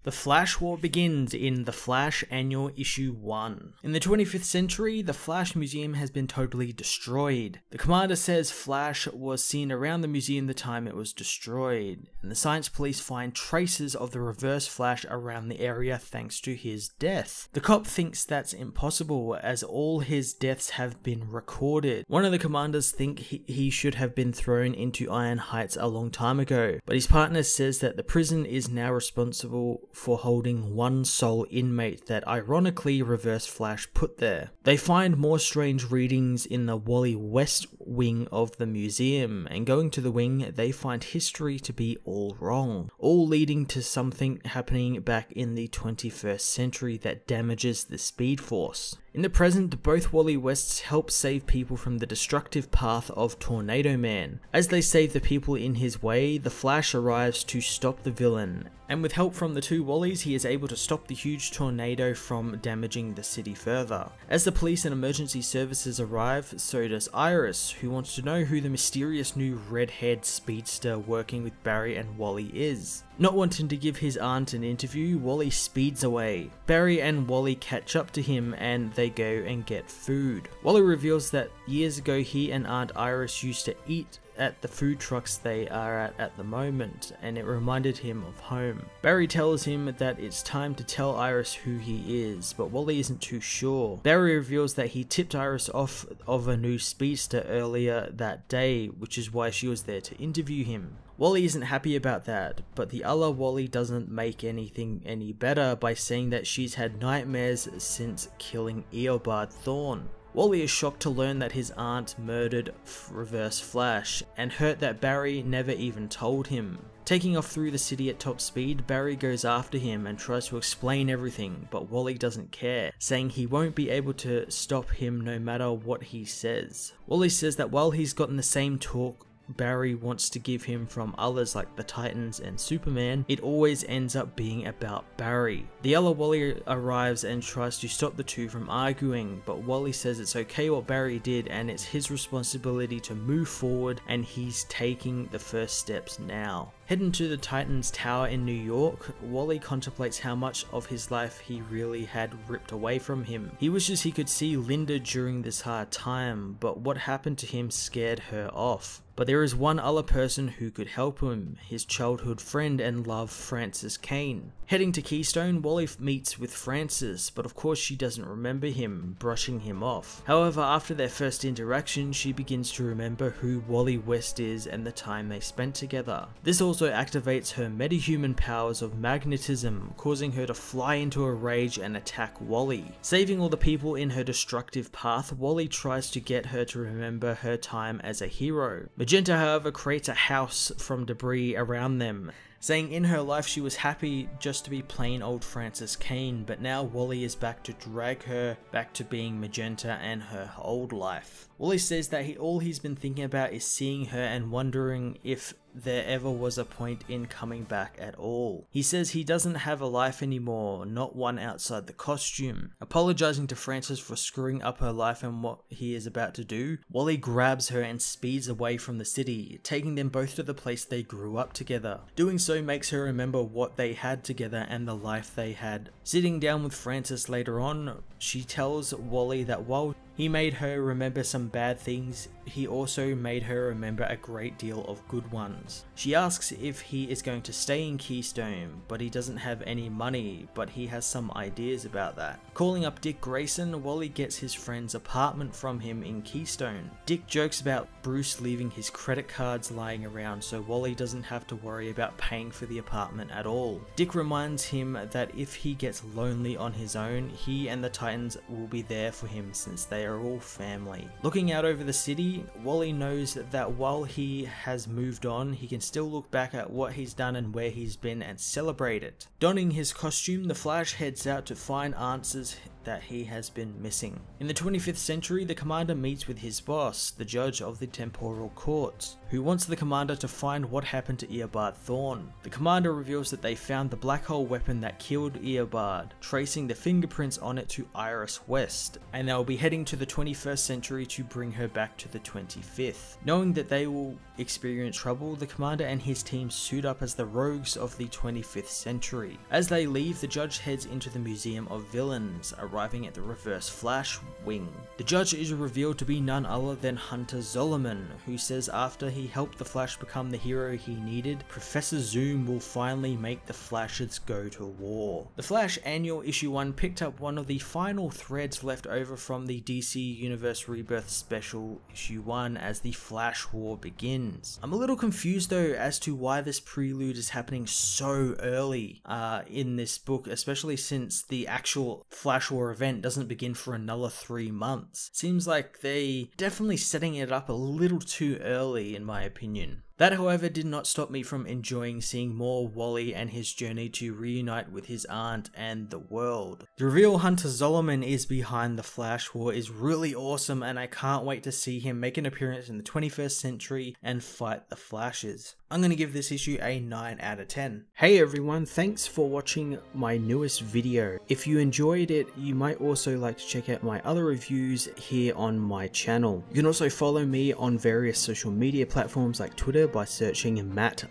The Flash War begins in The Flash Annual Issue 1. In the 25th century, the Flash Museum has been totally destroyed. The commander says Flash was seen around the museum the time it was destroyed, and the science police find traces of the Reverse Flash around the area thanks to his death. The cop thinks that's impossible as all his deaths have been recorded. One of the commanders think he should have been thrown into Iron Heights a long time ago, but his partner says that the prison is now responsible for holding one sole inmate that ironically Reverse Flash put there. They find more strange readings in the Wally West wing of the museum, and going to the wing they find history to be all wrong, all leading to something happening back in the 21st century that damages the Speed Force. In the present, both Wally Wests help save people from the destructive path of Tornado Man. As they save the people in his way, the Flash arrives to stop the villain, and with help from the two Wallies, he is able to stop the huge tornado from damaging the city further. As the police and emergency services arrive, so does Iris, who wants to know who the mysterious new red-haired speedster working with Barry and Wally is. Not wanting to give his aunt an interview, Wally speeds away. Barry and Wally catch up to him and they go and get food. Wally reveals that years ago he and Aunt Iris used to eat at the food trucks they are at the moment, and it reminded him of home. Barry tells him that it's time to tell Iris who he is, but Wally isn't too sure. Barry reveals that he tipped Iris off of a new speedster earlier that day, which is why she was there to interview him. Wally isn't happy about that, but the other Wally doesn't make anything any better by saying that she's had nightmares since killing Eobard Thawne. Wally is shocked to learn that his aunt murdered Reverse Flash, and hurt that Barry never even told him. Taking off through the city at top speed, Barry goes after him and tries to explain everything, but Wally doesn't care, saying he won't be able to stop him no matter what he says. Wally says that while he's gotten the same talk Barry wants to give him from others like the Titans and Superman, it always ends up being about Barry. The other Wally arrives and tries to stop the two from arguing, but Wally says it's okay what Barry did and it's his responsibility to move forward, and he's taking the first steps now. Heading to the Titans Tower in New York, Wally contemplates how much of his life he really had ripped away from him. He wishes he could see Linda during this hard time, but what happened to him scared her off. But there is one other person who could help him, his childhood friend and love, Frances Kane. Heading to Keystone, Wally meets with Frances, but of course she doesn't remember him, brushing him off. However, after their first interaction, she begins to remember who Wally West is and the time they spent together. This also activates her metahuman powers of magnetism, causing her to fly into a rage and attack Wally. Saving all the people in her destructive path, Wally tries to get her to remember her time as a hero. Magenta, however, creates a house from debris around them, saying in her life she was happy just to be plain old Frances Kane, but now Wally is back to drag her back to being Magenta and her old life. Wally says that all he's been thinking about is seeing her and wondering if there ever was a point in coming back at all. He says he doesn't have a life anymore, not one outside the costume. Apologizing to Frances for screwing up her life and what he is about to do, Wally grabs her and speeds away from the city, taking them both to the place they grew up together. Doing so makes her remember what they had together and the life they had. Sitting down with Frances later on, she tells Wally that while he made her remember some bad things, he also made her remember a great deal of good ones. She asks if he is going to stay in Keystone, but he doesn't have any money, but he has some ideas about that. Calling up Dick Grayson, Wally gets his friend's apartment from him in Keystone. Dick jokes about Bruce leaving his credit cards lying around so Wally doesn't have to worry about paying for the apartment at all. Dick reminds him that if he gets lonely on his own, he and the Titans will be there for him since they are all family. Looking out over the city, Wally knows that while he has moved on, he can still look back at what he's done and where he's been and celebrate it. Donning his costume, the Flash heads out to find answers that he has been missing. In the 25th century, the commander meets with his boss, the judge of the temporal courts, who wants the commander to find what happened to Eobard Thorn. The commander reveals that they found the black hole weapon that killed Eobard, tracing the fingerprints on it to Iris West, and they will be heading to the 21st century to bring her back to the 25th. Knowing that they will experience trouble, the commander and his team suit up as the rogues of the 25th century. As they leave, the judge heads into the Museum of Villains, arriving at the Reverse Flash wing. The judge is revealed to be none other than Hunter Zolomon, who says after he helped the Flash become the hero he needed, Professor Zoom will finally make the Flashes go to war. The Flash Annual Issue 1 picked up one of the final threads left over from the DC Universe Rebirth Special Issue 1 as the Flash War begins. I'm a little confused though as to why this prelude is happening so early in this book, especially since the actual Flash War event doesn't begin for another 3 months. Seems like they definitely setting it up a little too early in my opinion. That, however, did not stop me from enjoying seeing more Wally and his journey to reunite with his aunt and the world. The reveal Hunter Zolomon is behind the Flash War is really awesome, and I can't wait to see him make an appearance in the 21st century and fight the Flashes. I'm going to give this issue a 9 out of 10. Hey everyone, thanks for watching my newest video. If you enjoyed it, you might also like to check out my other reviews here on my channel. You can also follow me on various social media platforms like Twitter by searching Matt_FOS,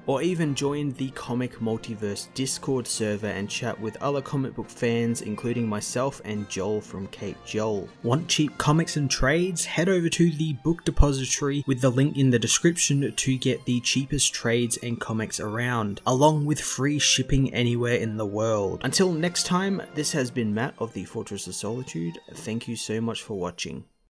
or even join the Comic Multiverse Discord server and chat with other comic book fans, including myself and Joel from Cape Joel. Want cheap comics and trades? Head over to the book depository with the link in the description to get the cheapest trades and comics around, along with free shipping anywhere in the world. Until next time, this has been Matt of the Fortress of Solitude. Thank you so much for watching.